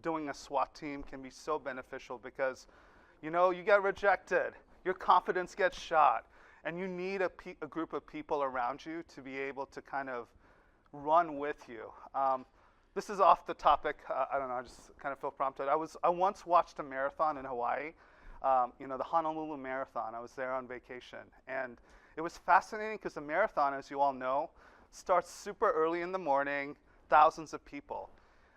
doing a SWAT team can be so beneficial because, you know, you get rejected, your confidence gets shot, and you need a group of people around you to be able to kind of run with you. This is off the topic. I don't know. I just kind of feel prompted. I once watched a marathon in Hawaii. You know, the Honolulu Marathon. I was there on vacation, and it was fascinating because the marathon, as you all know, starts super early in the morning, thousands of people.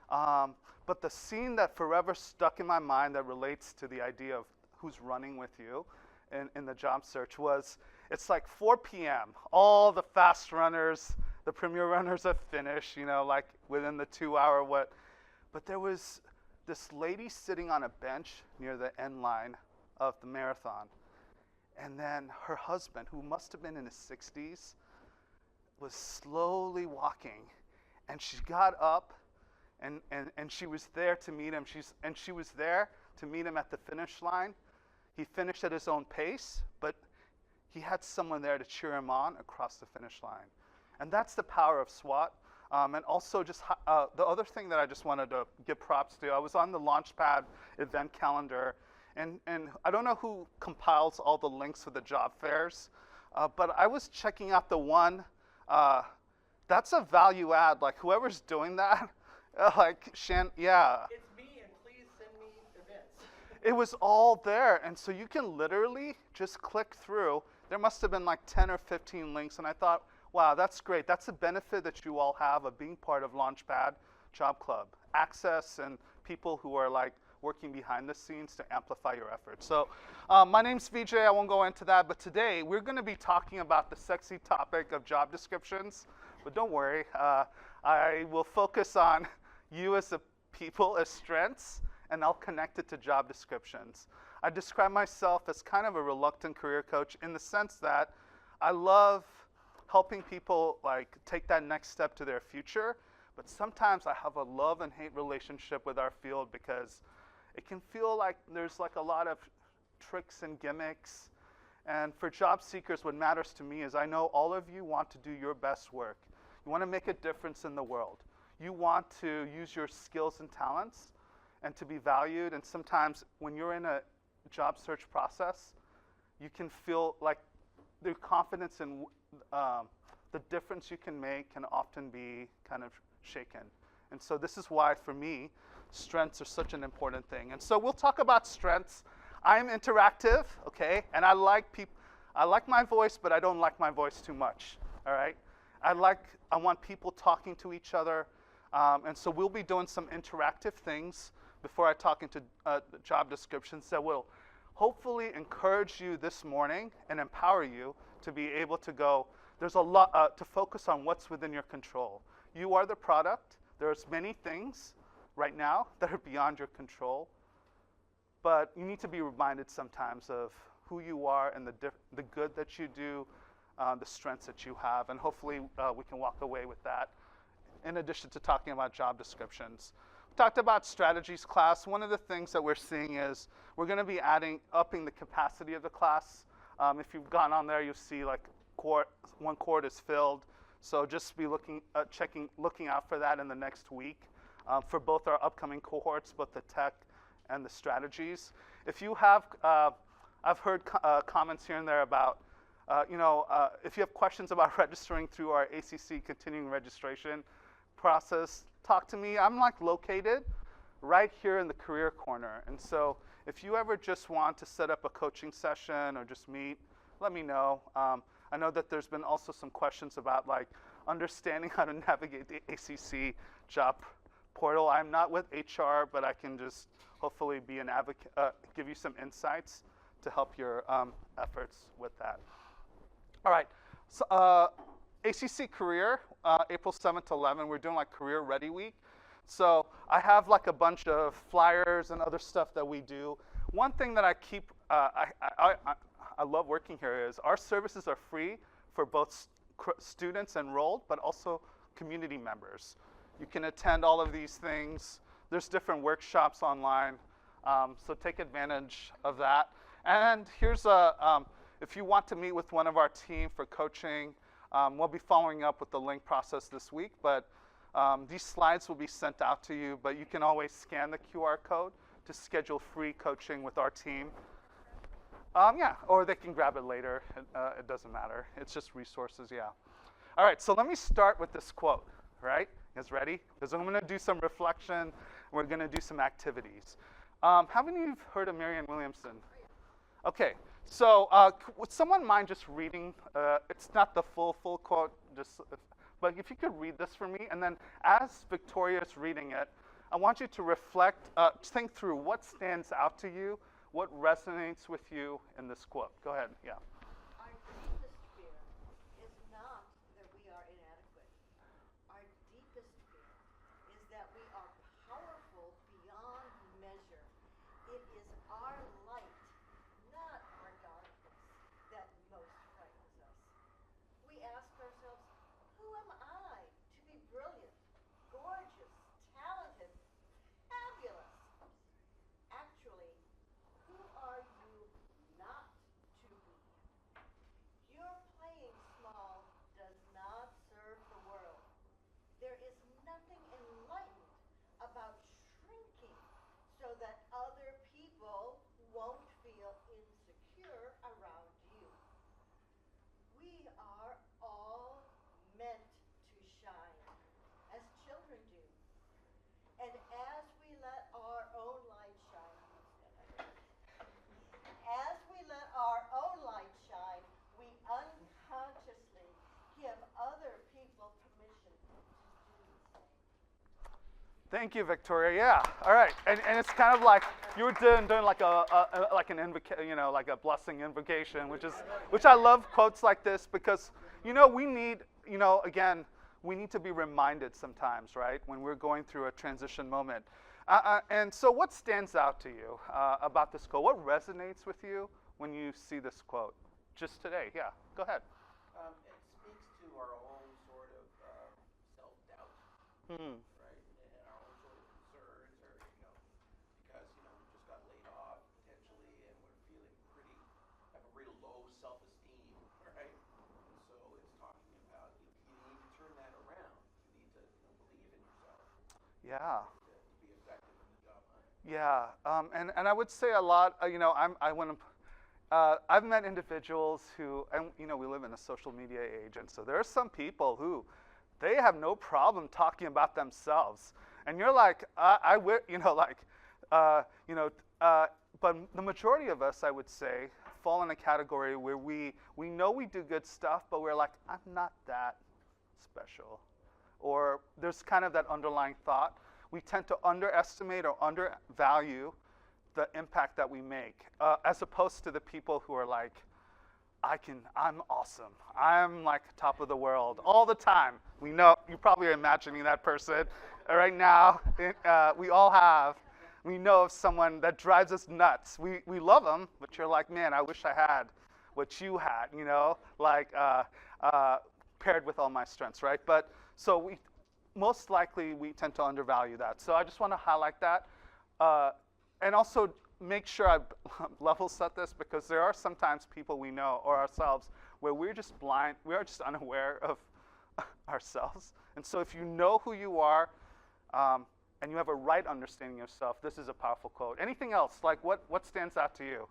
But the scene that forever stuck in my mind that relates to the idea of who's running with you in the job search was, it's like 4 p.m. All the fast runners, the premier runners have finished, you know, like within the 2-hour what. But there was this lady sitting on a bench near the end line of the marathon. And then her husband, who must have been in his 60s, was slowly walking. And she got up and she was there to meet him. She was there to meet him at the finish line. He finished at his own pace, but he had someone there to cheer him on across the finish line. And that's the power of SWAT. And also just the other thing that I just wanted to give props to, I was on the Launchpad event calendar, and I don't know who compiles all the links for the job fairs, but I was checking out the one, that's a value add, like whoever's doing that, yeah. It's me, and please send me events. It was all there, and so you can literally just click through. There must have been like 10 or 15 links, and I thought, wow, that's great. That's a benefit that you all have of being part of Launchpad Job Club. Access and people who are like working behind the scenes to amplify your efforts. So my name's Vijay. I won't go into that, but today we're going to be talking about the sexy topic of job descriptions. But don't worry, I will focus on you as a people, as strengths, and I'll connect it to job descriptions. I describe myself as kind of a reluctant career coach in the sense that I love helping people like take that next step to their future, but sometimes I have a love and hate relationship with our field because it can feel like there's like a lot of tricks and gimmicks. And for job seekers, what matters to me is I know all of you want to do your best work. You want to make a difference in the world. You want to use your skills and talents and to be valued. And sometimes when you're in a job search process, you can feel like the confidence in the difference you can make can often be kind of shaken. And so this is why, for me, strengths are such an important thing. And so we'll talk about strengths. I'm interactive, okay? And I like my voice, but I don't like my voice too much, all right? I want people talking to each other. And so we'll be doing some interactive things before I talk into job descriptions that will hopefully encourage you this morning and empower you to be able to go, there's a lot to focus on what's within your control. You are the product. There's many things right now that are beyond your control, but you need to be reminded sometimes of who you are and the good that you do, the strengths that you have, and hopefully we can walk away with that in addition to talking about job descriptions. We talked about strategies class. One of the things that we're seeing is we're going to be upping the capacity of the class. If you've gone on there, you'll see like one cohort is filled. So just be looking out for that in the next week for both our upcoming cohorts, both the tech and the strategies. If you have, I've heard comments here and there about, if you have questions about registering through our ACC continuing registration process, talk to me. I'm like located right here in the career corner. And so if you ever just want to set up a coaching session or just meet, let me know. I know that there's been also some questions about like understanding how to navigate the ACC job portal. I'm not with HR, but I can just hopefully be an advocate, give you some insights to help your efforts with that. All right, so ACC Career, April 7th to 11th, we're doing like Career Ready Week. So I have like a bunch of flyers and other stuff that we do. One thing that I keep, I love working here is our services are free for both students enrolled, but also community members. You can attend all of these things. There's different workshops online, so take advantage of that. And here's if you want to meet with one of our team for coaching, we'll be following up with the link process this week, but These slides will be sent out to you, but you can always scan the QR code to schedule free coaching with our team. Yeah, or they can grab it later. It doesn't matter. It's just resources, yeah. All right, so let me start with this quote, right? You guys ready? Because I'm going to do some reflection. We're going to do some activities. How many of you have heard of Marianne Williamson? Okay, so would someone mind just reading? It's not the full quote, but if you could read this for me, and then as Victoria is reading it, I want you to reflect, think through what stands out to you, what resonates with you in this quote. Go ahead, yeah. Our deepest fear is not that we are inadequate. Our deepest fear is that we are powerful beyond measure. It is our light, not our darkness, that most frightens us. We ask ourselves, who am I to be brilliant, gorgeous, talented, fabulous? Actually, who are you not to be? Your playing small does not serve the world. There is nothing enlightened about shrinking so that other people won't feel insecure around you. We are all meant to shine, as children do. And as we let our own light shine, as we let our own light shine, we unconsciously give other people permission to do the same. Thank you, Victoria. Yeah. All right. And it's kind of like you were doing like like a blessing invocation, which I love quotes like this because we need again we need to be reminded sometimes, right, when we're going through a transition moment. And so, what stands out to you about this quote? What resonates with you when you see this quote? Just today, yeah. Go ahead. It speaks to our own sort of self-doubt, Hmm. right? And our own sort of concerns, or because we just got laid off potentially, and we're feeling have a real low self-esteem, right? And so it's talking about you need to turn that around. You need to believe in yourself. Yeah. To be effective in the job hunt. Yeah, and I would say a lot. I've met individuals who, and we live in a social media age, and so there are some people who, they have no problem talking about themselves, and you're like, but the majority of us, I would say, fall in a category where we know we do good stuff, but we're like, I'm not that special, or there's kind of that underlying thought. We tend to underestimate or undervalue the impact that we make, as opposed to the people who are like, I'm awesome. I'm like top of the world all the time. We know, you probably are imagining that person right now. We all have. We know of someone that drives us nuts. We love them, but you're like, man, I wish I had what you had, paired with all my strengths, right? But so most likely we tend to undervalue that. So I just want to highlight that. And also make sure I level set this, because there are sometimes people we know or ourselves where we're just blind, we are just unaware of ourselves. And so if you know who you are and you have a right understanding of yourself, this is a powerful quote. Anything else? Like what stands out to you?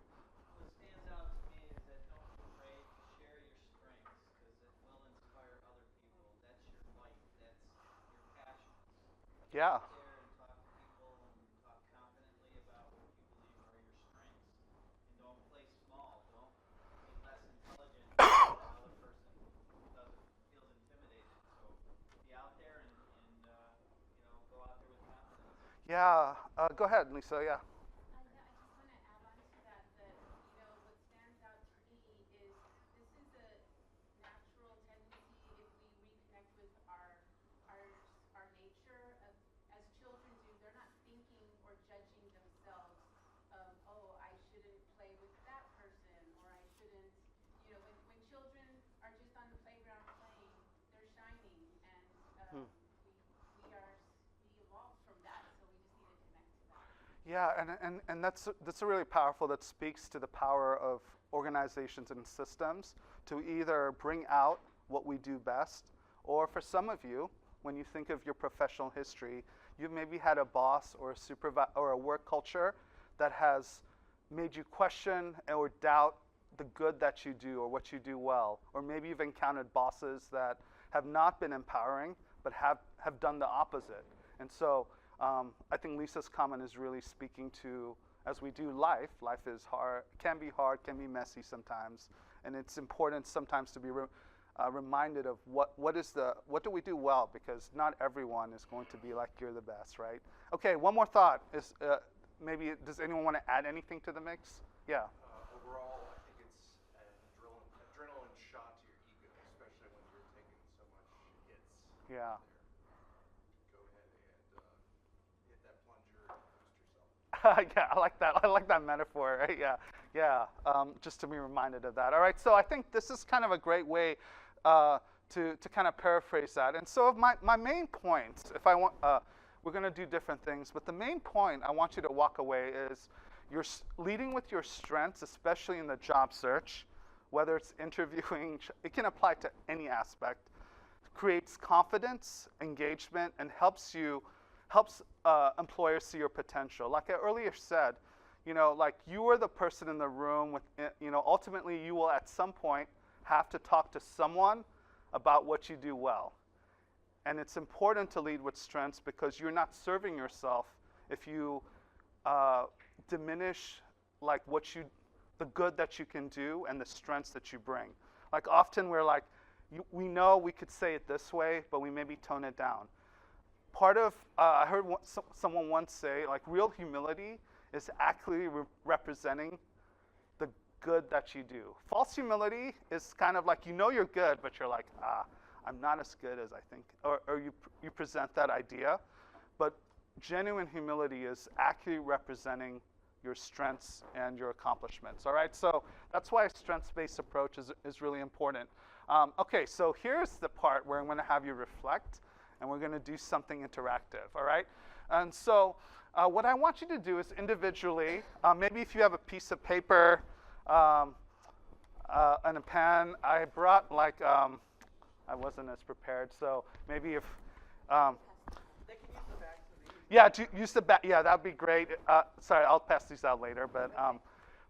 What stands out to me is that don't be afraid to share your strengths, because it will inspire other people. That's your light. That's your passions. Yeah. Get out there and talk to people and talk confidently about what you believe are your strengths. And don't play small. Don't be less intelligent than another person feels intimidated. So be out there and go out there with confidence. Yeah. Go ahead, Lisa. Yeah. I just want to add on to that, what stands out to me is this is a natural tendency if we reconnect with our nature as children do. They're not thinking or judging themselves of, oh, I shouldn't play with that person, or I shouldn't, when children are just on the playground playing, they're shining, and we evolved from that, so we just need to connect to that. Yeah, and that's really powerful. That speaks to the power of organizations and systems to either bring out what we do best, or for some of you, when you think of your professional history, you've maybe had a boss or a supervisor or a work culture that has made you question or doubt the good that you do or what you do well. Or maybe you've encountered bosses that have not been empowering but have done the opposite. And so I think Lisa's comment is really speaking to, as we do life is hard, can be messy sometimes, and it's important sometimes to be reminded of what do we do well, because not everyone is going to be like you're the best, right? Okay, one more thought is maybe does anyone want to add anything to the mix? Yeah. Overall, I think it's an adrenaline shot to your ego, especially when you're taking so much hits. Yeah. Go ahead and hit that plunger and boost yourself. Yeah, I like that. I like that metaphor. Right? Yeah. Just to be reminded of that. All right. So I think this is kind of a great way to kind of paraphrase that. And so my main points, if I want, we're going to do different things, but the main point I want you to walk away is you're leading with your strengths, especially in the job search, whether it's interviewing, it can apply to any aspect, creates confidence, engagement, and helps employers see your potential. Like I earlier said, like you are the person in the room with, ultimately you will at some point have to talk to someone about what you do well. And it's important to lead with strengths because you're not serving yourself if you diminish like the good that you can do and the strengths that you bring. Like often we're like, we know we could say it this way, but we maybe tone it down. Part of, I heard someone once say, like real humility is actually representing the good that you do. False humility is kind of like, you're good, but you're like, I'm not as good as I think, or you present that idea. But genuine humility is actually representing your strengths and your accomplishments, all right? So that's why a strengths-based approach is really important. Okay, so here's the part where I'm gonna have you reflect, and we're gonna do something interactive, all right? And so what I want you to do is individually, maybe if you have a piece of paper and a pen, I brought I wasn't as prepared, so maybe if, They can use the backs of these. yeah, use the back, yeah, that'd be great. Sorry, I'll pass these out later, but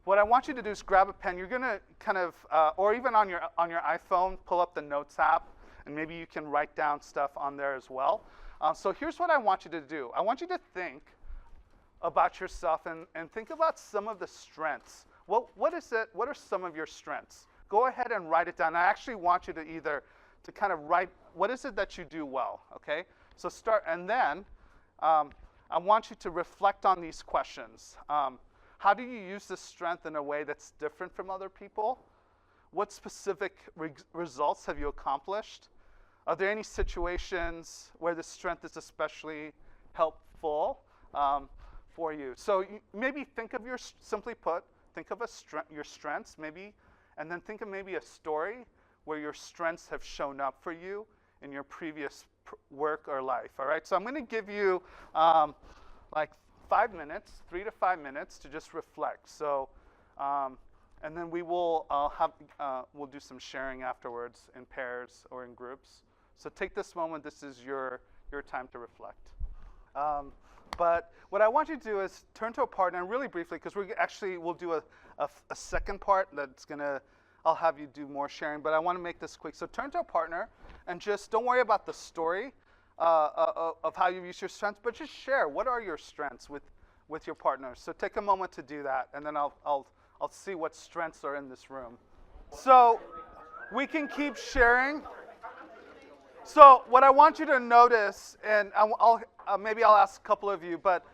what I want you to do is grab a pen. You're gonna kind of, or even on your iPhone, pull up the Notes app, and maybe you can write down stuff on there as well. So here's what I want you to do. I want you to think about yourself and think about some of the strengths. What is it? What are some of your strengths? Go ahead and write it down. I actually want you to kind of write, what is it that you do well, okay? So start, and then I want you to reflect on these questions. How do you use this strength in a way that's different from other people? What specific results have you accomplished? Are there any situations where this strength is especially helpful for you? So maybe think of simply put, think of your strengths maybe, and then think of maybe a story where your strengths have shown up for you in your previous work or life, all right? So I'm gonna give you like 5 minutes, 3 to 5 minutes to just reflect. So, and then we will we'll do some sharing afterwards in pairs or in groups. So take this moment, this is your time to reflect. But what I want you to do is turn to a partner, and really briefly, because we'll do a second part that's I'll have you do more sharing, but I want to make this quick. So turn to a partner and just don't worry about the story of how you use your strengths, but just share what are your strengths with your partners. So take a moment to do that, and then I'll see what strengths are in this room. So we can keep sharing. So what I want you to notice, and maybe I'll ask a couple of you, but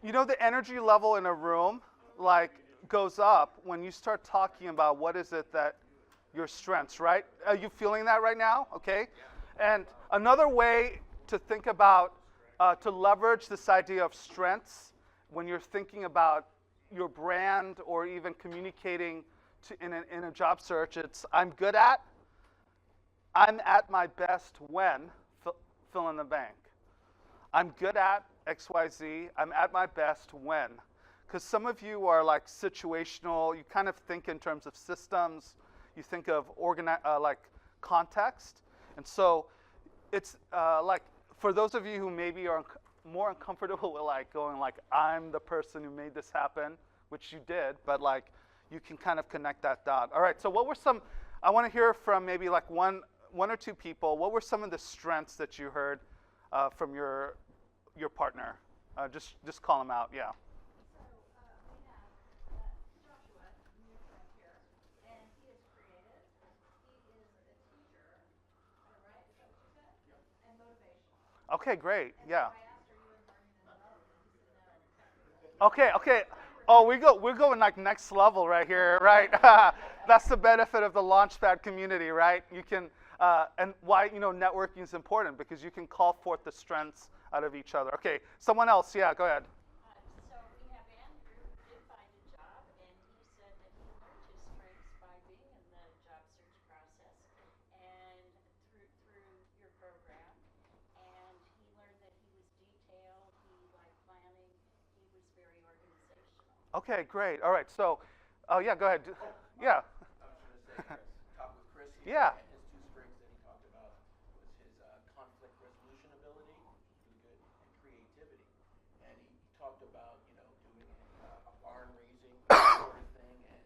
the energy level in a room goes up when you start talking about what is it that your strengths, right? Are you feeling that right now? Okay. And another way to think about, to leverage this idea of strengths when you're thinking about your brand or even communicating in a job search, it's I'm at my best when, fill in the blank. I'm good at XYZ, I'm at my best when. Because some of you are like situational, you kind of think in terms of systems, you think of context. And so it's like for those of you who maybe are more uncomfortable with like going like I'm the person who made this happen, which you did, but like you can kind of connect that dot. All right. So what were some? I want to hear from maybe like one or two people. What were some of the strengths that you heard from your partner? Just call them out. Yeah. So we have Joshua, new friend here, and he is creative. He is a teacher, right? Is that what you said? Yep. And motivational. Okay. Great. And Yeah. so I asked, are you in learning and development? He said no. Okay. Okay. Oh, we're going like next level right here, right? That's the benefit of the Launchpad community, right? You can and why networking is important because you can call forth the strengths out of each other. Okay, someone else, yeah, go ahead. So we have Andrew who did find a job, and he said that he learned his strengths by being in the job search process and through your program. And he learned that he was detailed, he liked planning, he was very organizational. Okay, great. All right, so, yeah, go ahead. Yeah. I was going to say, Chris, talk with Chris. Yeah. And his two strengths that he talked about was his conflict resolution ability, really good, and creativity. And he talked about, doing a barn raising sort of thing, and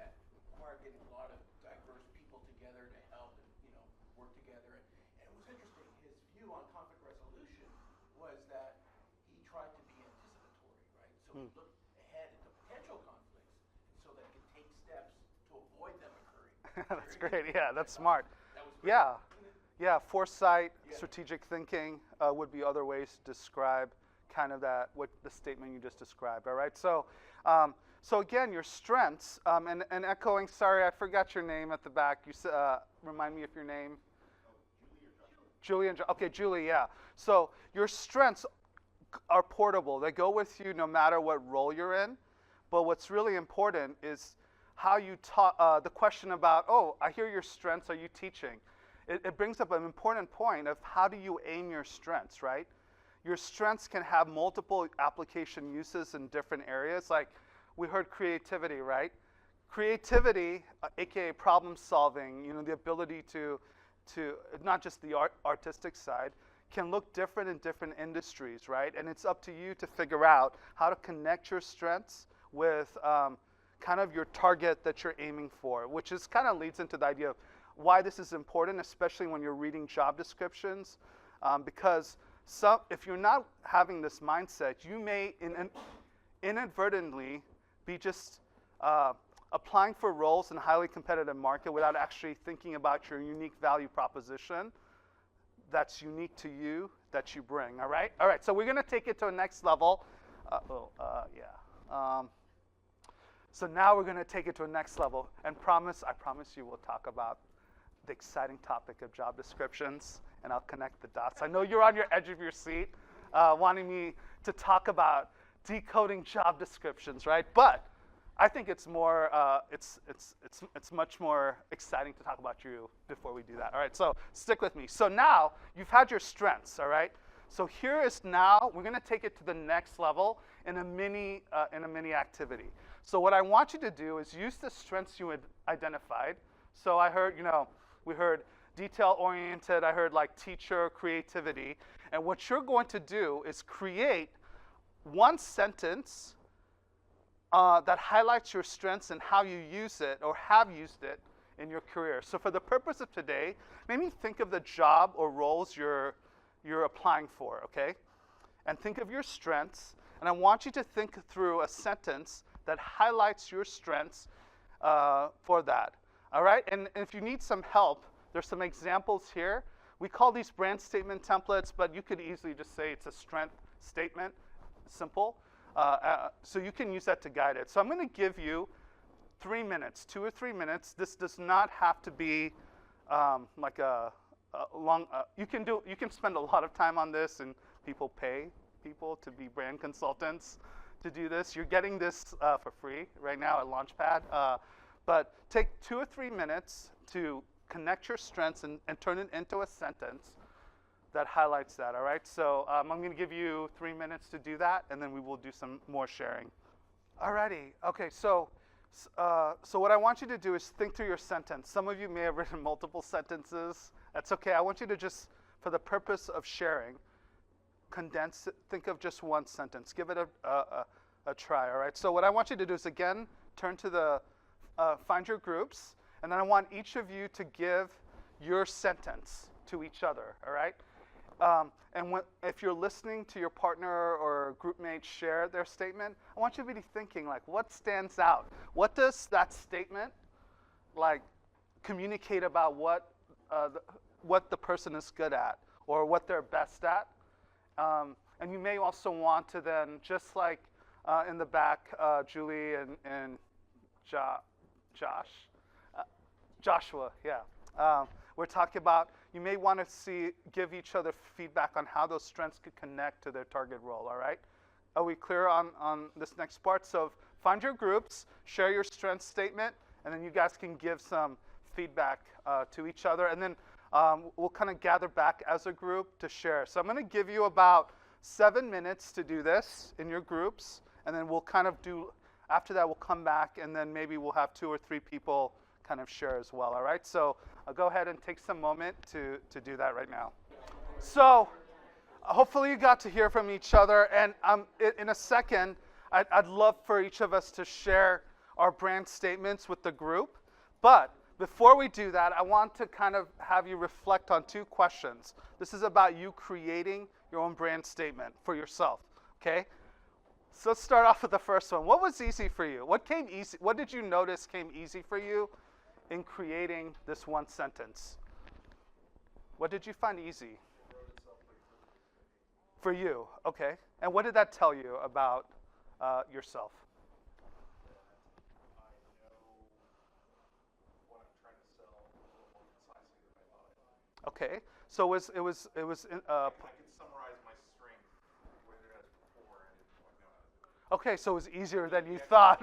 that required getting a lot of diverse people together to help and, work together. And it was interesting. His view on conflict resolution was that he tried to be anticipatory, right? So he looked ahead at the potential conflicts so that he could take steps to avoid them occurring. That's great. Yeah, that's smart. That was great. Yeah. Yeah, foresight, Yeah. strategic thinking would be other ways to describe kind of what the statement you just described. All right. So, so again, your strengths and echoing. Sorry, I forgot your name at the back. You remind me of your name. Julie and okay, Julie. Yeah. So your strengths are portable. They go with you no matter what role you're in. But what's really important is how you taught. The question about, oh, I hear your strengths. Are you teaching? It brings up an important point of how do you aim your strengths, right? Your strengths can have multiple application uses in different areas. Like we heard creativity, right? Creativity, aka problem solving, the ability to not just the artistic side, can look different in different industries, right? And it's up to you to figure out how to connect your strengths with kind of your target that you're aiming for, which is kind of leads into the idea of why this is important, especially when you're reading job descriptions, because if you're not having this mindset, you may inadvertently be just applying for roles in a highly competitive market without actually thinking about your unique value proposition that's unique to you, that you bring, all right? All right, so we're going to take it to a next level. So now we're going to take it to a next level, and I promise you we'll talk about the exciting topic of job descriptions, and I'll connect the dots. I know you're on your edge of your seat, wanting me to talk about decoding job descriptions, right? But I think it's more, it's much more exciting to talk about you before we do that. All right, so stick with me. So now you've had your strengths, all right? So here is now we're going to take it to the next level in a mini activity. So what I want you to do is use the strengths you had identified. So I heard, we heard detail-oriented, I heard like teacher, creativity. And what you're going to do is create one sentence that highlights your strengths and how you use it or have used it in your career. So for the purpose of today, maybe think of the job or roles you're applying for, okay? And think of your strengths. And I want you to think through a sentence that highlights your strengths for that. All right? And if you need some help, there's some examples here. We call these brand statement templates, but you could easily just say it's a strength statement, simple. So you can use that to guide it. So I'm going to give you 3 minutes, 2 or 3 minutes. This does not have to be like a long. You can spend a lot of time on this, and people pay people to be brand consultants to do this. You're getting this for free right now at Launchpad. But take 2 or 3 minutes to connect your strengths and turn it into a sentence that highlights that, all right? So I'm going to give you 3 minutes to do that, and then we will do some more sharing. Alrighty, okay, so what I want you to do is think through your sentence. Some of you may have written multiple sentences. That's okay. I want you to just for the purpose of sharing, condense it, think of just one sentence. Give it a try, all right? So what I want you to do is, again, turn to the, find your groups, and then I want each of you to give your sentence to each other, all right? And if you're listening to your partner or group mate share their statement, I want you to be thinking, like, what stands out? What does that statement, like, communicate about what the person is good at or what they're best at? And you may also want to then, just like in the back, Julie and Joshua, yeah. We're talking about, you may want to give each other feedback on how those strengths could connect to their target role, all right? Are we clear on this next part? So find your groups, share your strengths statement, and then you guys can give some feedback to each other. And then we'll kind of gather back as a group to share. So I'm going to give you about 7 minutes to do this in your groups, and then we'll kind of do, after that we'll come back, and then maybe we'll have 2 or 3 people kind of share as well, all right? So I'll go ahead and take some moment to do that right now. So hopefully you got to hear from each other, and in a second, I'd love for each of us to share our brand statements with the group. But before we do that, I want to kind of have you reflect on 2 questions. This is about you creating your own brand statement for yourself, okay? So let's start off with the first one. What was easy for you? What came easy? What did you notice came easy for you in creating this one sentence? What did you find easy? For you, okay. And what did that tell you about yourself? Okay, so it was. I can summarize my strength whereas before I didn't know how to do it. Okay, so it was easier than you thought.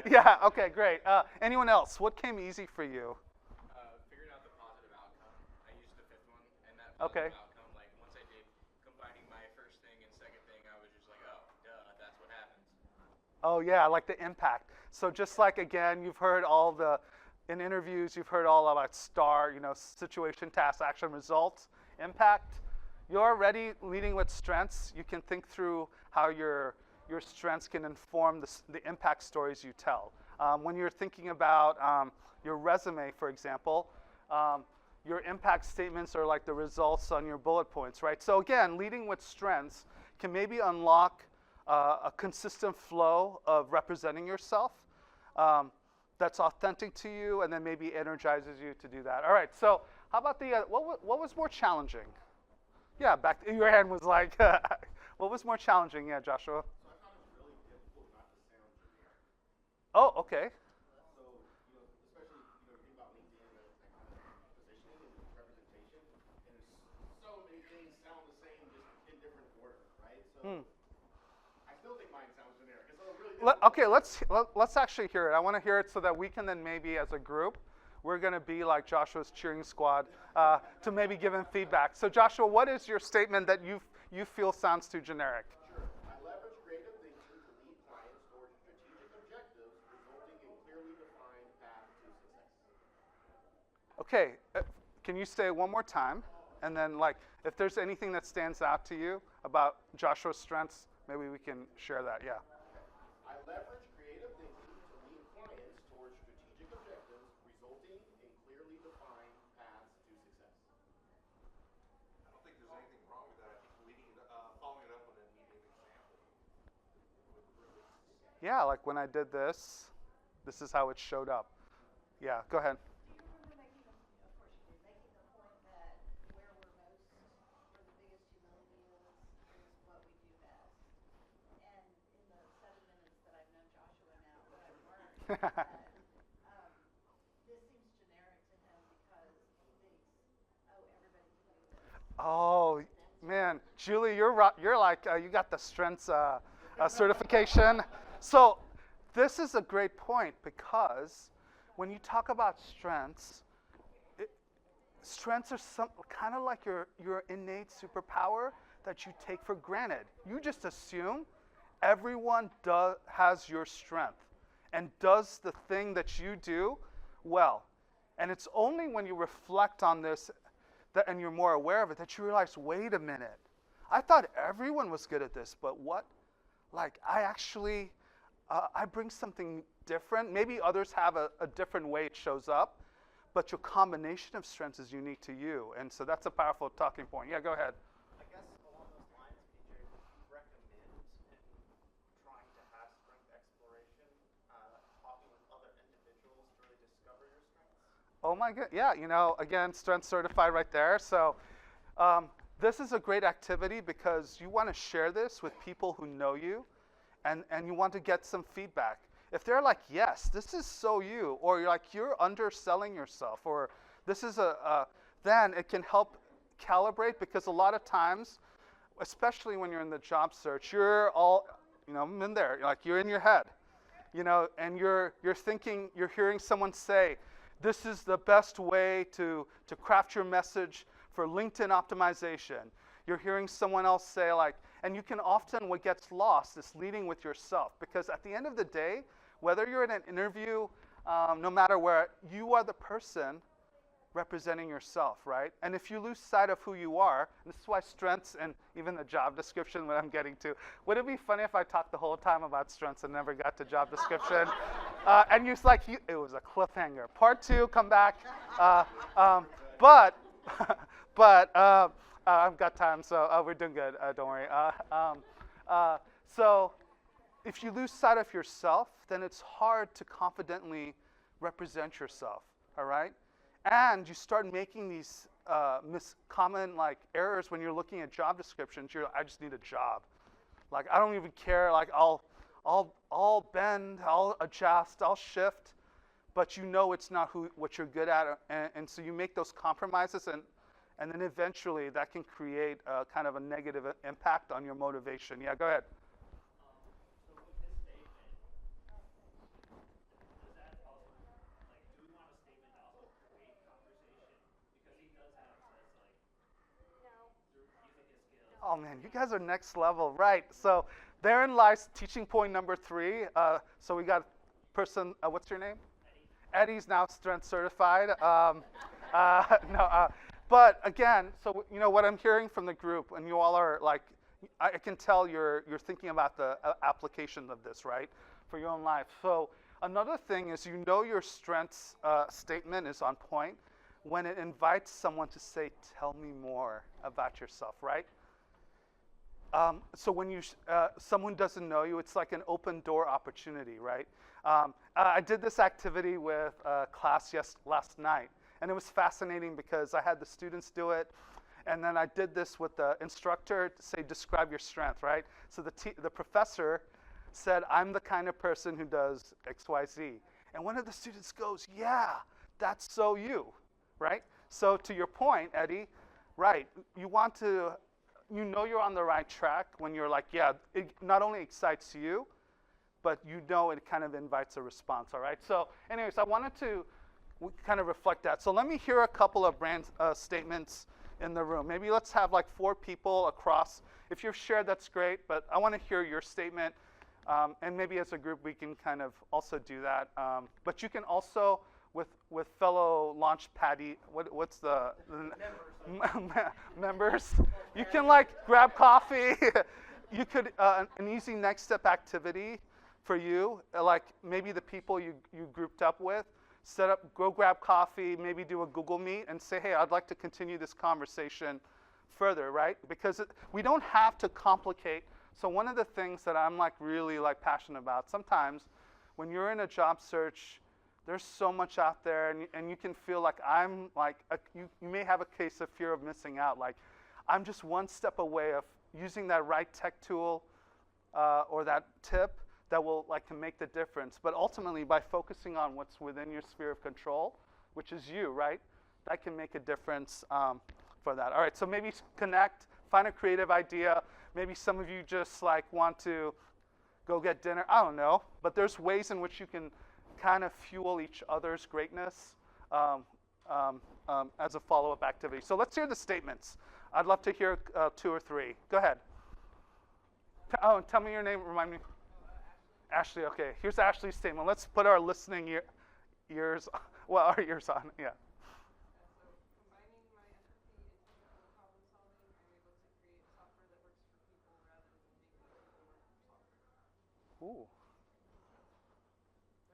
Yeah. Okay, great. Anyone else? What came easy for you? Figuring out the positive outcome. I used the 5th one, and that Okay. positive outcome, like once I did combining my first thing and second thing, I was just like, oh, duh, that's what happens. Oh yeah, like the impact. So just like, again, you've heard in interviews, you've heard all about STAR, situation, task, action, results, impact. You're already leading with strengths. You can think through how your strengths can inform the impact stories you tell. When you're thinking about your resume, for example, your impact statements are like the results on your bullet points, right? So again, leading with strengths can maybe unlock a consistent flow of representing yourself that's authentic to you, and then maybe energizes you to do that. All right, so how about what was more challenging? Yeah, your hand was like, what was more challenging? Yeah, Joshua. So I found it really difficult not to sound generic. Oh, okay. So, especially, think about LinkedIn and that kind of positioning and representation, and so many things sound the same, just in different order, right? So I still think mine sounds generic. It's so really difficult. Okay, let's actually hear it. I want to hear it so that we can then maybe, as a group, we're going to be like Joshua's cheering squad to maybe give him feedback. So Joshua, what is your statement that you feel sounds too generic? Sure. I leverage creative thinking to lead clients towards strategic objectives, resulting in clearly defined path to success. Okay, can you say it one more time? And then, if there's anything that stands out to you about Joshua's strengths, maybe we can share that. Yeah. I leverage creative thinking to lead clients towards strategic objectives, resulting in clearly defined paths to success. I don't think there's anything wrong with that. Following it up with an immediate example. Yeah, like when I did this is how it showed up. Yeah, go ahead. Do you remember making the point that where the biggest humility is what we do best? And in the 7 minutes that I've known Joshua now, what I've learned is that this seems generic to him because he thinks, oh, everybody can do this. Oh, man. Julie, you're like, you got the strengths certification. So this is a great point, because when you talk about strengths, strengths are kind of like your innate superpower that you take for granted. You just assume everyone has your strength and does the thing that you do well. And it's only when you reflect on this and you're more aware of it, that you realize, wait a minute, I thought everyone was good at this, but what? Like, I actually, I bring something different. Maybe others have a different way it shows up, but your combination of strengths is unique to you. And so that's a powerful talking point. Yeah, go ahead. I guess along those lines, PJ, would you recommend in trying to have strength exploration, talking with other individuals to really discover your strengths? Oh my god, yeah, again, strength certified right there. So this is a great activity because you want to share this with people who know you, and you want to get some feedback. If they're like, yes, this is so you, or you're like, you're underselling yourself, or this is then it can help calibrate, because a lot of times, especially when you're in the job search, you're all, I'm in there, you're in your head, and you're thinking, you're hearing someone say, this is the best way to craft your message for LinkedIn optimization. You're hearing someone else say and you can often, what gets lost is leading with yourself, because at the end of the day, whether you're in an interview, no matter where, you are the person representing yourself, right? And if you lose sight of who you are, and this is why strengths and even the job description, what I'm getting to, would it be funny if I talked the whole time about strengths and never got to job description? And you're like, it was a cliffhanger. Part 2, come back. But I've got time, so we're doing good. Don't worry. So if you lose sight of yourself, then it's hard to confidently represent yourself, all right? And you start making these common errors when you're looking at job descriptions. I just need a job. I don't even care. I'll bend, I'll adjust, I'll shift, but it's not what you're good at, and so you make those compromises, and then eventually that can create kind of a negative impact on your motivation. Yeah, go ahead. So with this statement, does that also, do we want a statement to also create conversation? Because he does have this, using his skills. Oh man, you guys are next level, right? So therein lies teaching point number 3. So we got person, what's your name? Eddie's now strength certified. But again, so what I'm hearing from the group, and you all are I can tell you're thinking about the application of this, right, for your own life. So another thing is, your strengths statement is on point when it invites someone to say, tell me more about yourself, right? So when someone doesn't know you, it's like an open door opportunity, right? I did this activity with class last night, and it was fascinating because I had the students do it, and then I did this with the instructor to say, describe your strength, right? So the professor said, I'm the kind of person who does X, Y, Z. And one of the students goes, yeah, that's so you, right? So to your point, Eddie, right, you want to, you're on the right track when you're it not only excites you, but it kind of invites a response, all right? So anyways, I wanted to kind of reflect that. So let me hear a couple of brand statements in the room. Maybe let's have 4 people across. If you've shared, that's great, but I want to hear your statement. And maybe as a group, we can kind of also do that. But you can also, with fellow Launchpad, what's the members, you can grab coffee. You could, an easy next step activity for you, maybe the people you grouped up with, go grab coffee, maybe do a Google Meet and say, hey, I'd like to continue this conversation further, right? Because we don't have to complicate. So one of the things that I'm really passionate about, sometimes when you're in a job search, there's so much out there, and you can feel you may have a case of fear of missing out. I'm just one step away of using that right tech tool or that tip that will can make the difference. But ultimately, by focusing on what's within your sphere of control, which is you, right, that can make a difference for that. All right, so maybe connect, find a creative idea. Maybe some of you just want to go get dinner. I don't know, but there's ways in which you can kind of fuel each other's greatness as a follow-up activity. So let's hear the statements. I'd love to hear 2 or 3. Go ahead. Tell me your name. Remind me. Ashley. Okay. Here's Ashley's statement. Let's put our listening ears, our ears on. Yeah. So combining my empathy Ooh.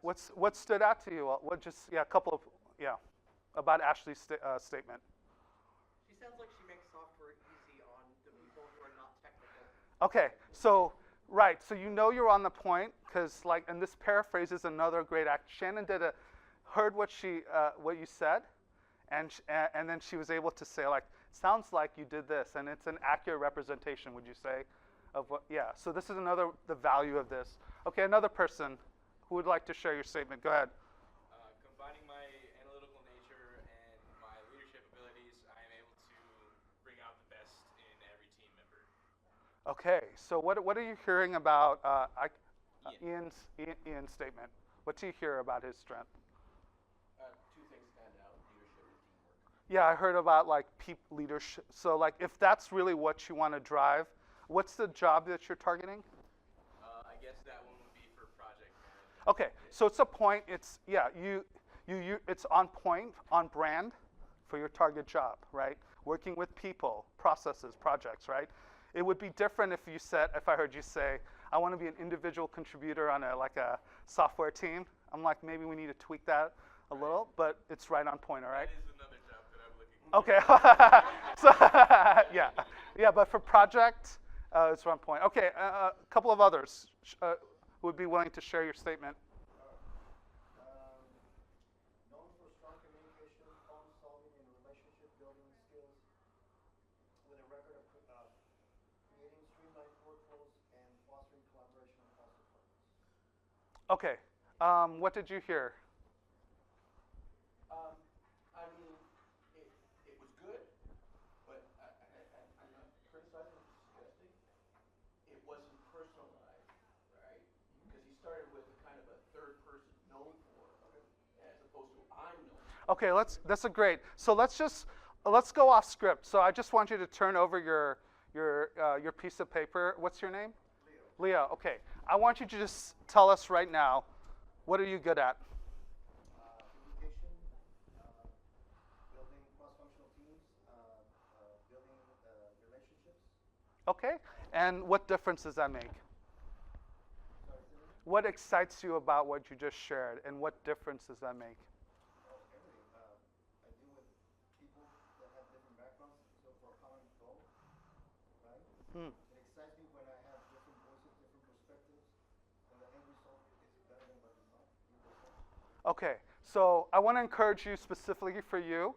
What stood out to you? What just a couple of about Ashley's statement. She sounds like she makes software easy on the people who are not technical. Okay, so right, so you know you're on the point because and this paraphrases another great act. Shannon heard what you said, and then she was able to say sounds like you did this, and it's an accurate representation. Would you say, of what? Yeah. So this is the value of this. Okay, another person who would like to share your statement. Go ahead. Combining my analytical nature and my leadership abilities, I am able to bring out the best in every team member. Okay, so what are you hearing about Ian. Ian's statement? What do you hear about his strength? Two things stand out: leadership and teamwork. Yeah, I heard about leadership. So if that's really what you want to drive, what's the job that you're targeting? I guess that one would be for project management. Okay, so it's a point. It's it's on point, on brand for your target job, right? Working with people, processes, projects, right? It would be different if I heard you say, I want to be an individual contributor on a software team. I'm like, maybe we need to tweak that a little, but it's right on point, all right? That is another job that I'm looking for. Okay, so yeah, but for project, it's on point. Okay, a couple of others who would be willing to share your statement. Known for strong communication, problem solving, and relationship building skills, with a record of creating streamlined workflows and fostering collaboration across departments. Okay, what did you hear? I mean, it was good, but I'm not criticizing or suggesting. It wasn't personalized, right? Because he started with kind of a third person known for, as opposed to I'm known for. Okay, that's a great. So let's go off script. So I just want you to turn over your piece of paper. What's your name? Leo. Okay. I want you to just tell us right now, what are you good at? Communication, building cross-functional teams, building relationships. Okay. And what difference does that make? What excites you about what you just shared, and what difference does that make? Everything. I deal with people that have different backgrounds, so for a common goal, right? It excites me when I have different voices, different perspectives, and the end result is better than what you thought. Okay. So I want to encourage you specifically for you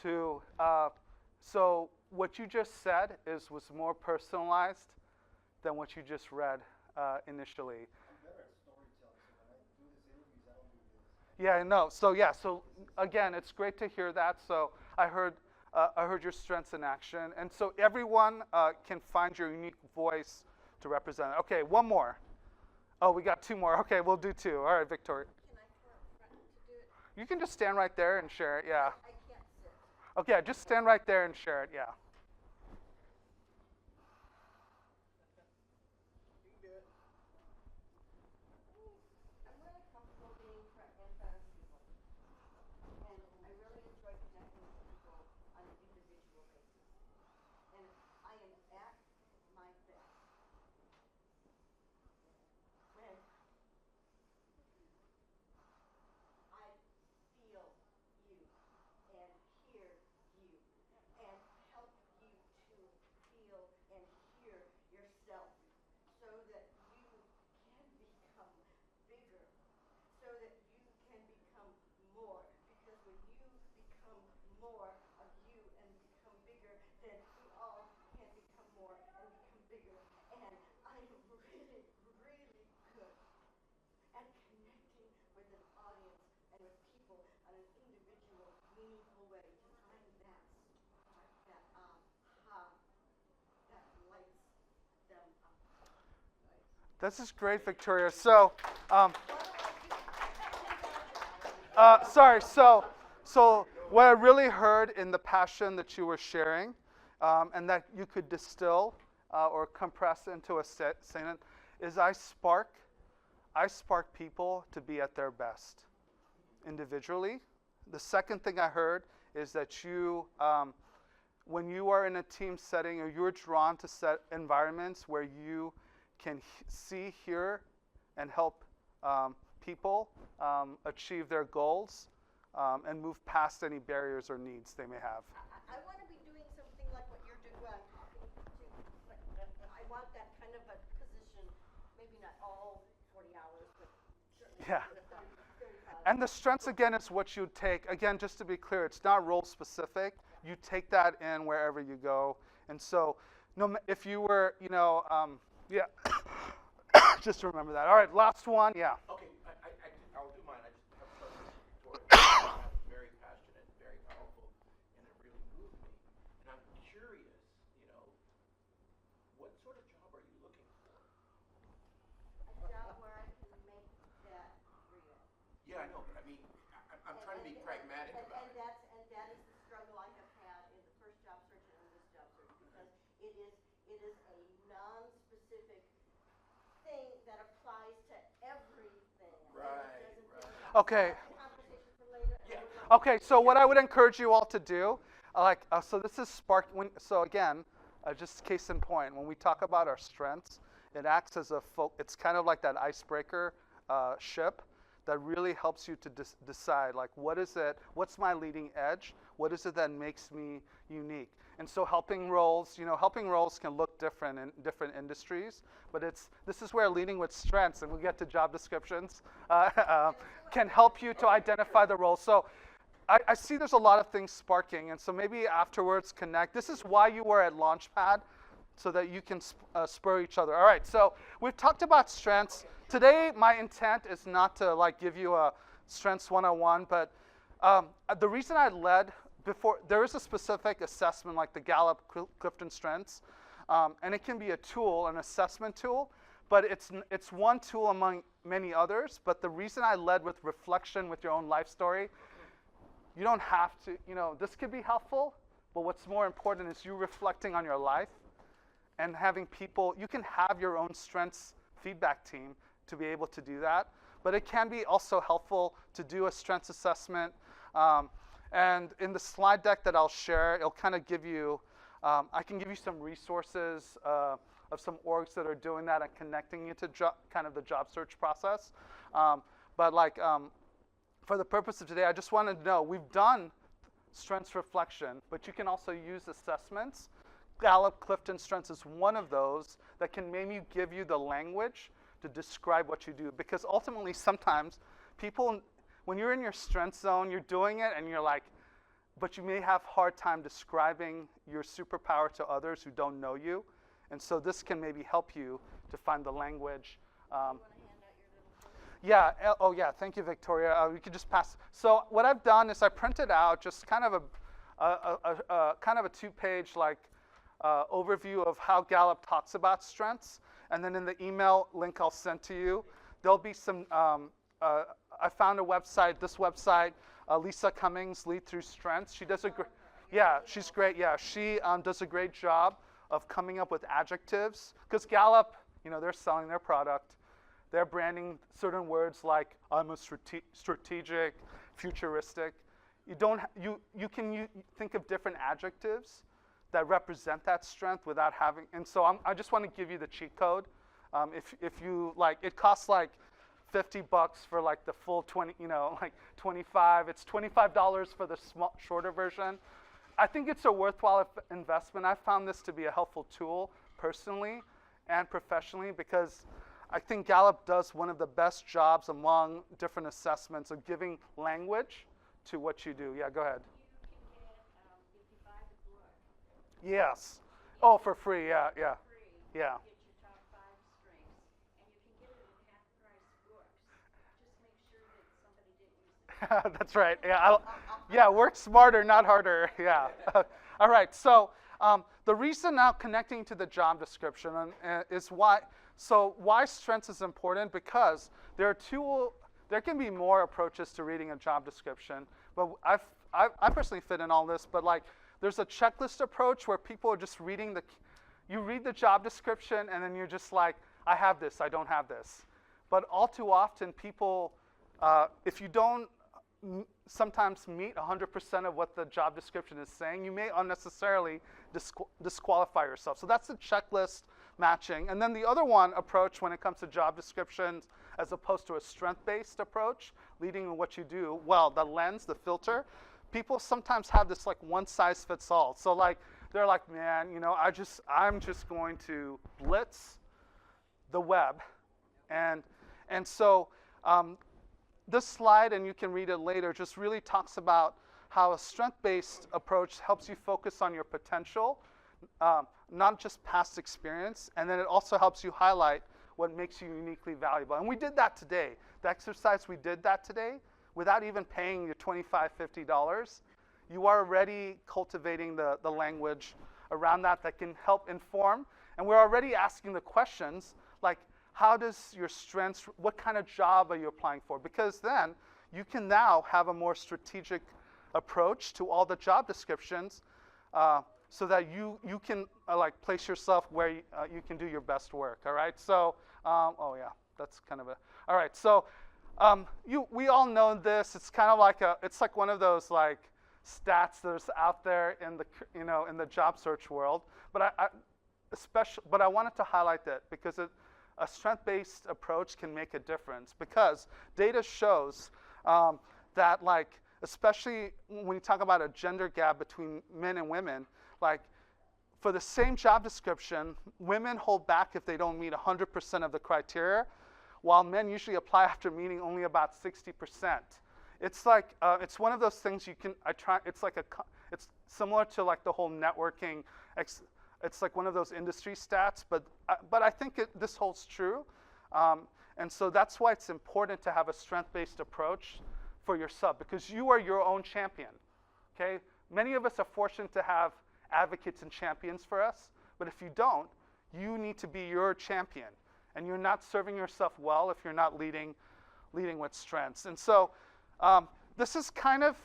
to. So what you just said was more personalized than what you just read initially. Yeah, no. So again, it's great to hear that. So I heard your strengths in action, and so everyone can find your unique voice to represent it. Okay, one more. Oh, we got two more. Okay, we'll do two. All right, Victoria. Can I come up front to do it? You can just stand right there and share it. Yeah. I can't sit. Okay, just stand right there and share it. Yeah. You can do it. I'm really comfortable being in front of people. And I really enjoy connecting with people on an individual basis. And I am at my best when I feel you and hear you and help you to feel and hear yourself so that you can become bigger, so that you can become more. Because when you become more of you and become bigger, then we all can become more and become bigger. And I am really, really good at connecting with an audience and with people on an individual, meaningful way to find that spark, that aha, that lights them up. This is great, Victoria. So, What do sorry. So what I really heard in the passion that you were sharing, and that you could distill or compress into a statement, is I spark people to be at their best individually. The second thing I heard is that you, when you are in a team setting, or you're drawn to set environments where you can see, hear, and help people achieve their goals and move past any barriers or needs they may have. I want to be doing something like what you're doing, where I'm talking to, I want that kind of a position, maybe not all 40 hours, but certainly Yeah. 35. And the strengths, again, is what you take. Again, just to be clear, it's not role specific. You take that in wherever you go. And so, if you were, yeah, just remember that. All right, last one, yeah. Okay, I'll do mine. I just have a question, Victoria. That was very passionate, very powerful, and it really moved me. And I'm curious, what sort of job are you looking for? A job where I can make that real. Yeah, I know, but I mean, I'm trying to be pragmatic about it. And that is the struggle I have had in the first job search and in this job search, because it is a non-specific thing that applies to everything. Right, And it doesn't right. Okay. Conversation for later. Yeah. Okay, so what I would encourage you all to do, so this is so again, just case in point, when we talk about our strengths, it acts as it's kind of like that icebreaker ship that really helps you to decide, like, what's my leading edge? What is it that makes me unique? And so helping roles can look different in different industries, but this is where leading with strengths, and we get to job descriptions, can help you to identify the role. So I see there's a lot of things sparking, and so maybe afterwards connect. This is why you were at Launchpad, so that you can spur each other. All right, so we've talked about strengths. Today, my intent is not to give you a strengths 101, but the reason I led before, there is a specific assessment like the Gallup Clifton Strengths, and it can be a tool, an assessment tool, but it's one tool among many others. But the reason I led with reflection with your own life story, you don't have to, this could be helpful, but what's more important is you reflecting on your life and having people, you can have your own strengths feedback team to be able to do that. But it can be also helpful to do a strengths assessment. And in the slide deck that I'll share, it'll kind of give you, I can give you some resources of some orgs that are doing that and connecting you to kind of the job search process. For the purpose of today, I just wanted to know, we've done strengths reflection, but you can also use assessments. Gallup Clifton Strengths is one of those that can maybe give you the language to describe what you do. Because ultimately, sometimes people, when you're in your strength zone, you're doing it and you're like, but you may have a hard time describing your superpower to others who don't know you. And so this can maybe help you to find the language. You want to hand out your little thing? Yeah. Oh, yeah. Thank you, Victoria. We could just pass. So what I've done is I printed out just kind of a two-page overview of how Gallup talks about strengths, and then in the email link I'll send to you, there'll be some. I found a website. This website, Lisa Cummings, Lead Through Strengths. She does she's great. Yeah, she does a great job of coming up with adjectives, because Gallup, they're selling their product. They're branding certain words like I'm a strategic, futuristic. You can think of different adjectives that represent that strength without having. And so I just want to give you the cheat code. If you it costs like $50 for the full 20, 25. It's $25 for the shorter version. I think it's a worthwhile investment. I found this to be a helpful tool personally and professionally, because I think Gallup does one of the best jobs among different assessments of giving language to what you do. Yeah, go ahead. You can get, if you buy the book, Yes. Oh, for free. Yeah. free, Yeah. you get your top 5 strengths, and you can get it in half-price books. Just make sure that somebody didn't use it. That's right. Yeah. Work smarter, not harder. Yeah. All right. So the reason now connecting to the job description is why. So why strengths is important, because there can be more approaches to reading a job description. But I personally fit in all this. But there's a checklist approach where people are just you read the job description and then you're just like, I have this, I don't have this. But all too often people, if you don't sometimes meet 100% of what the job description is saying, you may unnecessarily disqualify yourself. So that's the checklist matching. And then the other one approach when it comes to job descriptions, as opposed to a strength-based approach, leading in what you do. Well, the lens, the filter, people sometimes have this like one-size-fits-all. So like they're like, man, you know, I'm just going to blitz the web, and so this slide, and you can read it later, just really talks about how a strength-based approach helps you focus on your potential, not just past experience, and then it also helps you highlight what makes you uniquely valuable. And we did that today. The exercise we did that today, without even paying your $25, $50, you are already cultivating the language around that can help inform. And we're already asking the questions like, how does your strengths, what kind of job are you applying for? Because then you can now have a more strategic approach to all the job descriptions so that you can like place yourself where you can do your best work, all right? So, oh yeah, that's kind of all right. So we all know this. It's kind of like it's like one of those like stats that's out there in the, in the job search world. But I wanted to highlight that because a strength-based approach can make a difference, because data shows that like, especially when you talk about a gender gap between men and women, like for the same job description, women hold back if they don't meet 100% of the criteria, while men usually apply after meeting only about 60%. It's like, it's one of those things it's similar to like the whole networking, it's like one of those industry stats, but I think this holds true. And so that's why it's important to have a strength-based approach for yourself, because you are your own champion, okay? Many of us are fortunate to have advocates and champions for us, but if you don't, you need to be your champion, and you're not serving yourself well if you're not leading with strengths. And so this is kind of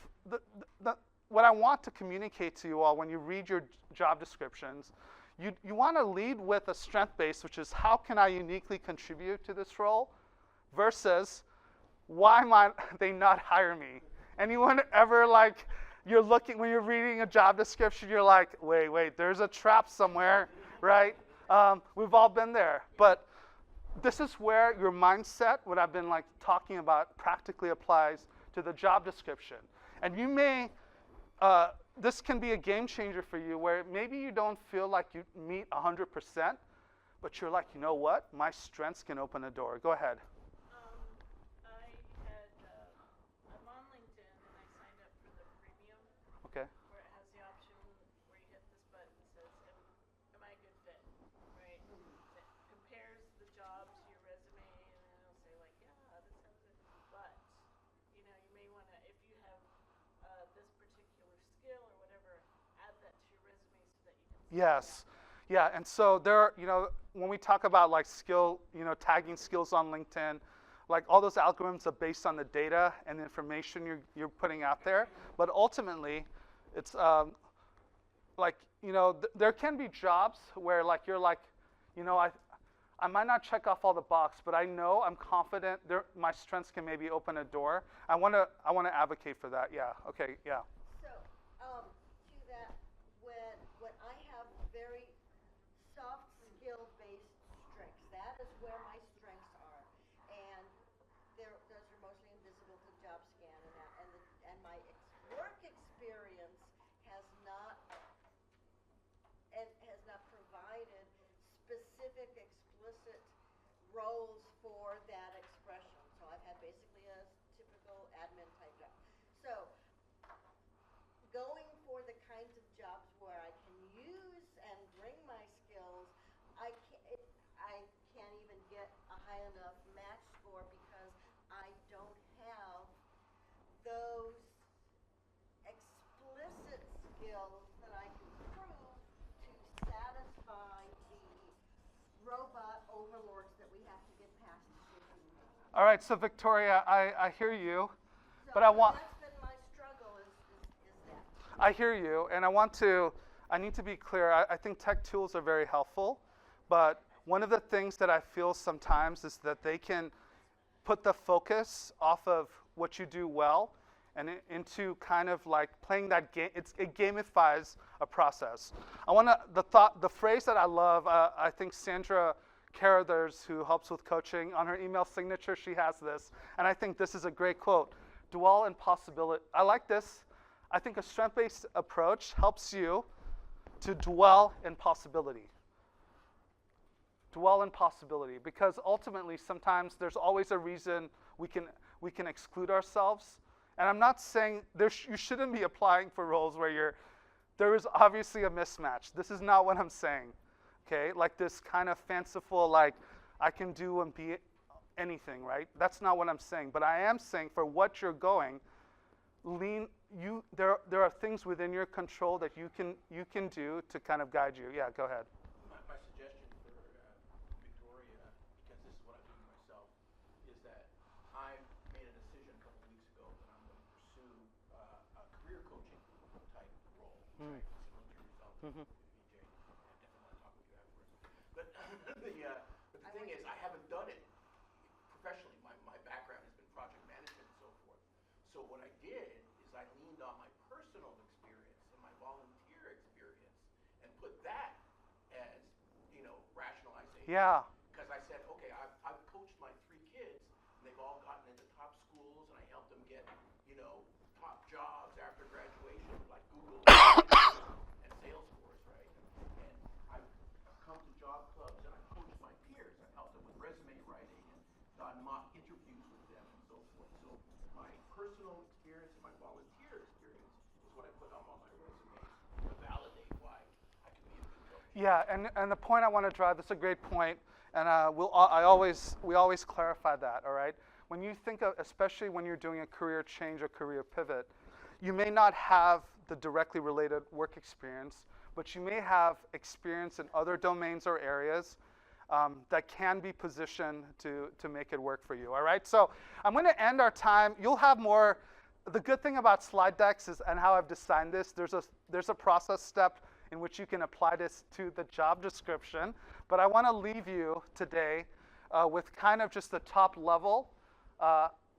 what I want to communicate to you all when you read your job descriptions. You want to lead with a strength base, which is how can I uniquely contribute to this role, versus why might they not hire me? Anyone ever like, when you're reading a job description, you're like, wait, there's a trap somewhere, right? We've all been there. But this is where your mindset, what I've been like talking about, practically applies to the job description. And you may, this can be a game changer for you, where maybe you don't feel like you meet 100%, but you're like, you know what? My strengths can open a door. Go ahead. I'm on LinkedIn and I signed up for the premium. Okay. Where it has the option where you hit this button that says, am I a good fit? Right? It compares the job to your resume, and then it'll say like, yeah, this sounds good. But, you may want to, if you have this particular skill or whatever, add that to your resume so that you can see Yes. Yeah, and so there are, when we talk about like tagging skills on LinkedIn, like all those algorithms are based on the data and the information you're putting out there. But ultimately, it's there can be jobs where like you're like, I might not check off all the boxes, but I know I'm confident my strengths can maybe open a door. I want to advocate for that. Yeah. Okay. Yeah. So, to that, when I have very soft skill-based strengths, that is where my strengths are, and those are mostly invisible to job scan, and my work experience has not provided specific, explicit roles for that expression. So I've had basically a typical admin type job. So going for the kinds of jobs where I can use and bring my skills, I can't even get a high enough match score because I don't have those explicit skills that I can prove to satisfy the robot overlords that we have to get past decisions. All right. So Victoria, I hear you, So but I want. that's been my struggle is that. I hear you, and I need to be clear. I think tech tools are very helpful, but one of the things that I feel sometimes is that they can put the focus off of what you do well and into kind of like playing that game. It gamifies a process. The phrase that I love, I think Sandra Carruthers, who helps with coaching, on her email signature, she has this. And I think this is a great quote. Dwell in possibility. I like this. I think a strength-based approach helps you to dwell in possibility. Dwell in possibility, because ultimately sometimes there's always a reason we can exclude ourselves. And I'm not saying you shouldn't be applying for roles where there is obviously a mismatch. This is not what I'm saying. Okay, like this kind of fanciful, like I can do and be anything, right? That's not what I'm saying. But I am saying for what you're going, there are things within your control that you can do to kind of guide you. Yeah, go ahead. My suggestion for Victoria, because this is what I'm doing myself, is that I made a decision a couple weeks ago that I'm going to pursue a career coaching type role, similar to yourself, Vijay. I definitely want to talk with you afterwards. But the thing is, I haven't done it professionally. My background has been project management and so forth. So what I did is I leaned on my personal experience and my volunteer experience and put that as, rationalization. Yeah. Because I said, okay, I've coached my 3 kids, and they've all gotten into top schools, and I helped them get, top jobs after graduation, like Google and Salesforce, right? And I've come to job clubs, and I've coached my peers. I've helped them with resume writing and done mock interviews with them and so forth. So my personal experience and my volunteer experience is what I put on all my resumes to validate why I can be a good coach. Yeah, and the point I want to drive, that's a great point, and we always clarify that, all right? When you think of, especially when you're doing a career change or career pivot, you may not have the directly related work experience, but you may have experience in other domains or areas that can be positioned to make it work for you, all right? So I'm going to end our time. You'll have more. The good thing about slide decks is, and how I've designed this, there's a process step in which you can apply this to the job description. But I want to leave you today with kind of just the top level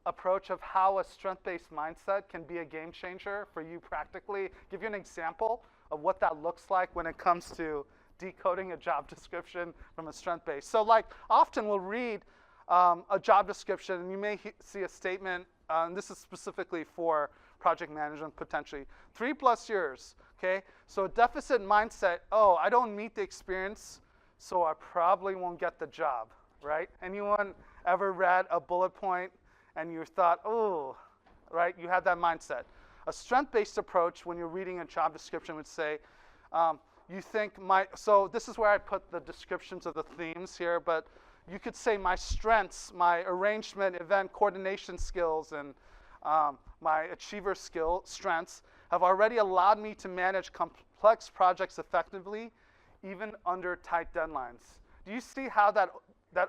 approach of how a strength-based mindset can be a game changer for you practically. Give you an example of what that looks like when it comes to decoding a job description from a strength-based. So like often we'll read a job description and you may see a statement, and this is specifically for project management potentially, 3+ years, okay? So a deficit mindset, oh, I don't meet the experience, so I probably won't get the job, right? Anyone ever read a bullet point and you thought, oh, right? You had that mindset. A strength-based approach when you're reading a job description would say, you think so this is where I put the descriptions of the themes here, but you could say my strengths, my arrangement, event coordination skills, and my achiever strengths have already allowed me to manage complex projects effectively, even under tight deadlines. Do you see how that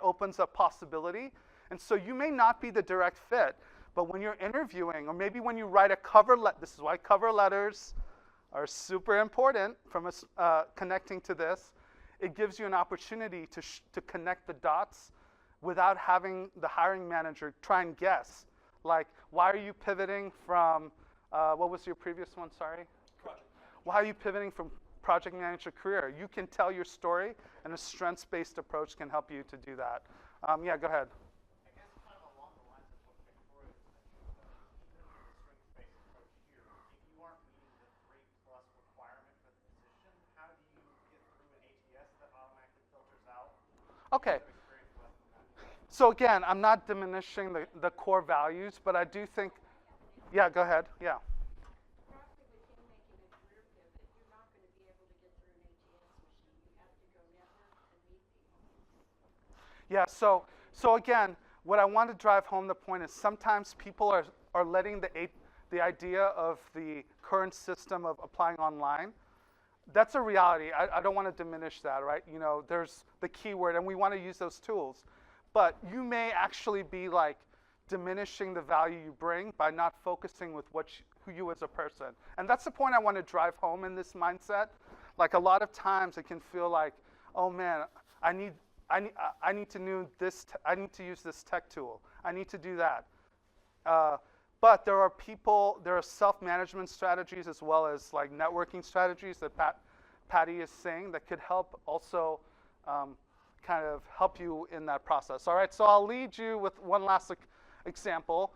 opens up possibility? And so you may not be the direct fit, but when you're interviewing, or maybe when you write a cover letter, this is why cover letters are super important from connecting to this. It gives you an opportunity to connect the dots without having the hiring manager try and guess. Like, why are you pivoting from, what was your previous one, sorry? Project. Why are you pivoting from project manager career? You can tell your story, and a strengths-based approach can help you to do that. Yeah, go ahead. I guess kind of along the lines of what Victoria mentioned, even with the strengths-based approach here, if you aren't meeting the 3+ requirement for the position, how do you get through an ATS that automatically filters out? Okay. So again, I'm not diminishing the core values, but I do think, yeah, go ahead, yeah. Probably with him making a career pivot, you're not going to be able to get through an ATS machine. You have to go network and meet people. Yeah, so again, what I want to drive home the point is sometimes people are letting the idea of the current system of applying online. That's a reality. I don't want to diminish that, right? You know, there's the keyword, and we want to use those tools. But you may actually be like diminishing the value you bring by not focusing with who you as a person. And that's the point I want to drive home in this mindset. Like a lot of times it can feel like, oh man, I need to use this tech tool. I need to do that. But there are self-management strategies as well as like networking strategies that Patty is saying that could help also kind of help you in that process. All right, so I'll lead you with one last example.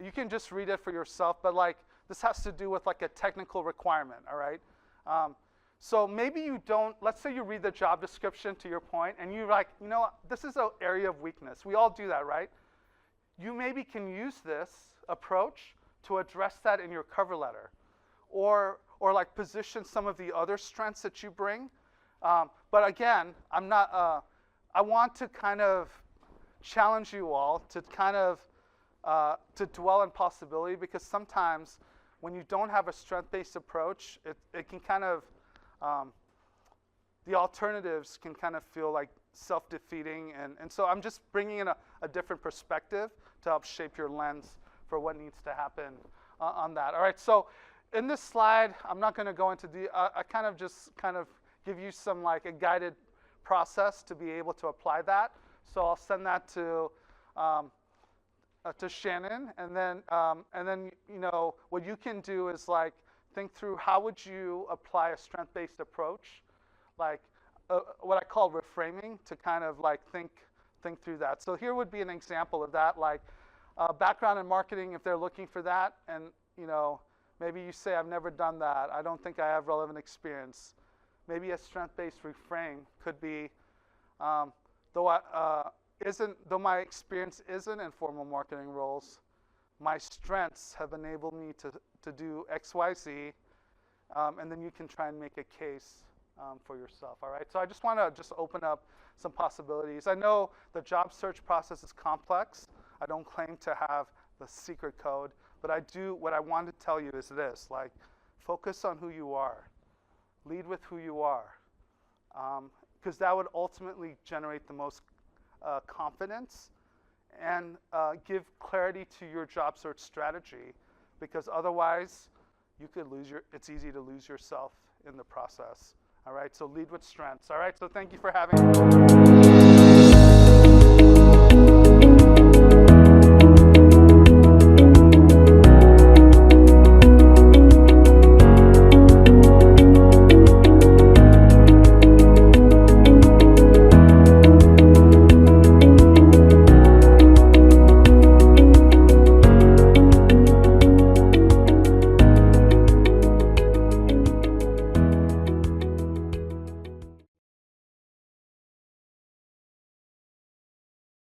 You can just read it for yourself, but like this has to do with like a technical requirement, all right? So maybe you don't, let's say you read the job description to your point, and you're like, you know, this is an area of weakness. We all do that, right? You maybe can use this approach to address that in your cover letter, or like position some of the other strengths that you bring. But again, I want to kind of challenge you all to kind of to dwell on possibility, because sometimes when you don't have a strength-based approach, it can kind of, the alternatives can kind of feel like self-defeating. And so I'm just bringing in a different perspective to help shape your lens for what needs to happen on that. All right, so in this slide, I'm not going to go into I kind of give you some like a guided process to be able to apply that. So I'll send that to Shannon, and then you know what you can do is like think through how would you apply a strength-based approach, like what I call reframing, to kind of like think through that. So here would be an example of that, like background in marketing if they're looking for that, and you know maybe you say I've never done that, I don't think I have relevant experience. Maybe a strength-based reframe could be though my experience isn't in formal marketing roles, my strengths have enabled me to do X, Y, Z, and then you can try and make a case for yourself, all right? So I just want to open up some possibilities. I know the job search process is complex. I don't claim to have the secret code, but what I want to tell you is this, like, focus on who you are. Lead with who you are, because that would ultimately generate the most confidence and give clarity to your job search strategy, because otherwise you could it's easy to lose yourself in the process. All right, so lead with strengths. All right, so thank you for having me.